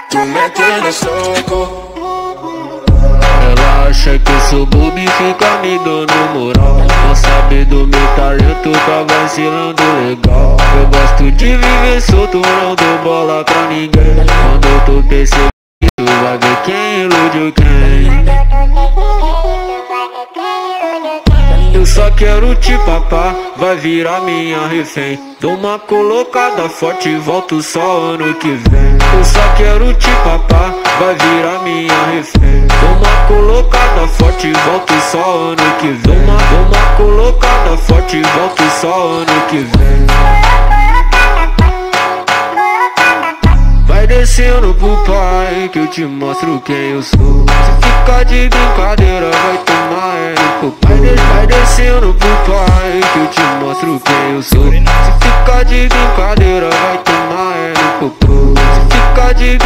Tu metendo soco. Ela acha que eu sou bobo e fica me dando moral. Não sabe do meu talento, tá vacilando legal. Eu gosto de viver solto, não dou bola pra ninguém. Quando eu tô percebendo, tu vai ver quem iludiu quem. Eu só quero te papar, vai virar minha refém. Dou uma colocada forte e volto só ano que vem. Eu só quero te papar, vai virar minha refém. Dou uma colocada forte e volto só ano que vem. Dou uma colocada forte e volto só ano que vem. Vai descendo pro pai que eu te mostro quem eu sou. Se ficar de brincadeira vai tomar no pai. Vai descendo pro pai que eu te mostro quem eu sou. Se ficar de brincadeira vai tomar no cocô. Se ficar de